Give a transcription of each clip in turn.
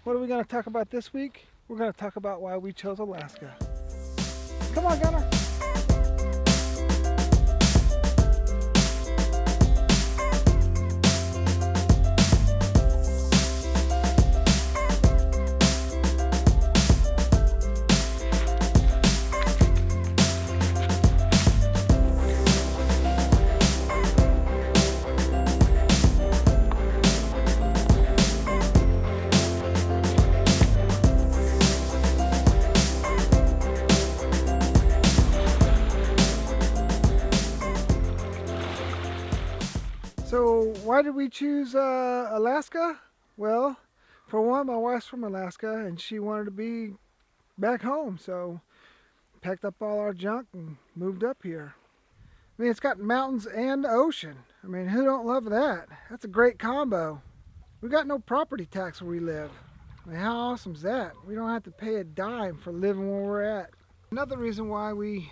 What are we going to talk about this week? We're going to talk about why we chose Alaska. Come on, Gunner. So why did we choose Alaska? Well, for one, my wife's from Alaska and she wanted to be back home, so packed up all our junk and moved up here. I mean, it's got mountains and ocean. I mean, who don't love that? That's a great combo. We got no property tax where we live. I mean, how awesome is that? We don't have to pay a dime for living where we're at. Another reason why we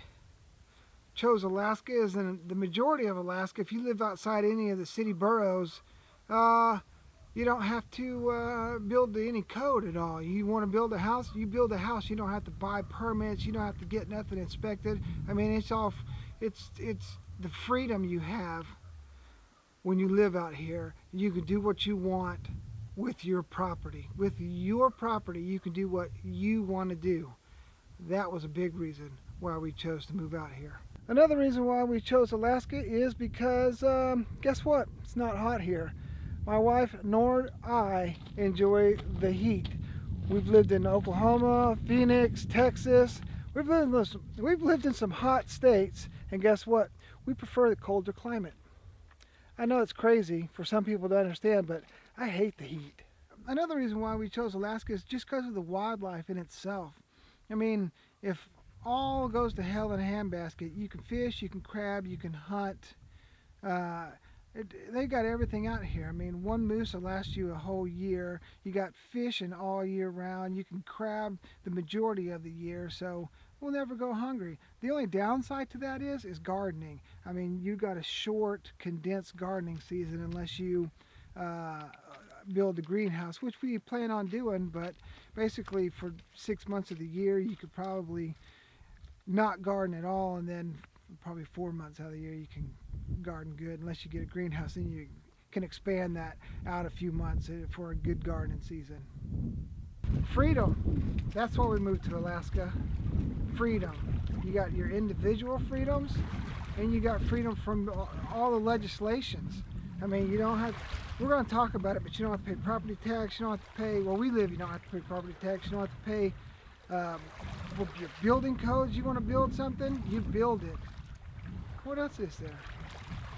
chose Alaska is in the majority of Alaska, if you live outside any of the city boroughs, you don't have to build to any code at all. You want to build a house, you build a house. You don't have to buy permits. You don't have to get nothing inspected. I mean, it's the freedom you have when you live out here. You can do what you want with your property. With your property, you can do what you want to do. That was a big reason why we chose to move out here. Another reason why we chose Alaska is because, guess what? It's not hot here. My wife nor I enjoy the heat. We've lived in Oklahoma, Phoenix, Texas. We've lived in some hot states, and guess what? We prefer the colder climate. I know it's crazy for some people to understand, but I hate the heat. Another reason why we chose Alaska is just because of the wildlife in itself. I mean, if all goes to hell in a handbasket, you can fish, you can crab, you can hunt. They got everything out here. I mean, one moose will last you a whole year. You got fishing all year round. You can crab the majority of the year, so we'll never go hungry. The only downside to that is gardening. I mean, you got a short, condensed gardening season unless you build a greenhouse, which we plan on doing, but basically for 6 months of the year, you could probably not garden at all, and then probably 4 months out of the year you can garden good, unless you get a greenhouse, and you can expand that out a few months for a good gardening season. Freedom. That's why we moved to Alaska. Freedom. You got your individual freedoms, and you got freedom from all the legislations. I mean, you don't have, we're going to talk about it, but you don't have to pay property tax. You don't have to pay, where we live, you don't have to pay property tax. You don't have to pay for your building codes. You want to build something, you build it. What else is there?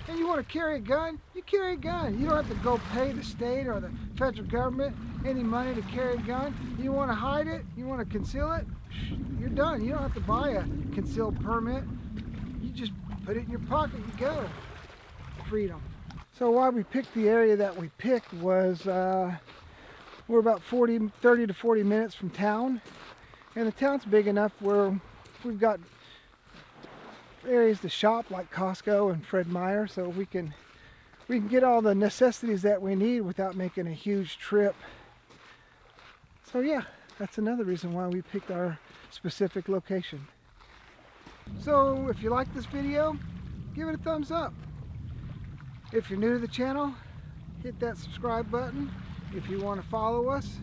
And you want to carry a gun, you carry a gun. You don't have to go pay the state or the federal government any money to carry a gun. You want to hide it, you want to conceal it, you're done. You don't have to buy a concealed permit. You just put it in your pocket, you go. Freedom. So why we picked the area that we picked was we're about 30 to 40 minutes from town. And the town's big enough where we've got areas to shop like Costco and Fred Meyer, so we can get all the necessities that we need without making a huge trip. So yeah, that's another reason why we picked our specific location. So if you like this video, give it a thumbs up. If you're new to the channel, hit that subscribe button. If you want to follow us,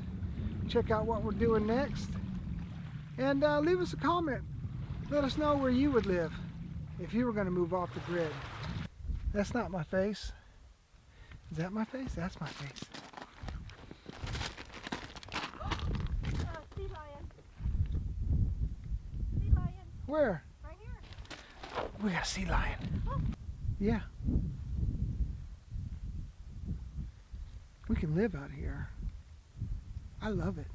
check out what we're doing next. And leave us a comment. Let us know where you would live if you were going to move off the grid. That's not my face. Is that my face? That's my face. Sea lion. Sea lion. Where? Right here. We got a sea lion. Oh. Yeah. We can live out here. I love it.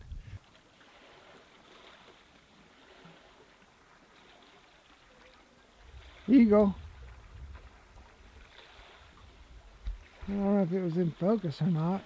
Here you go. I don't know if it was in focus or not.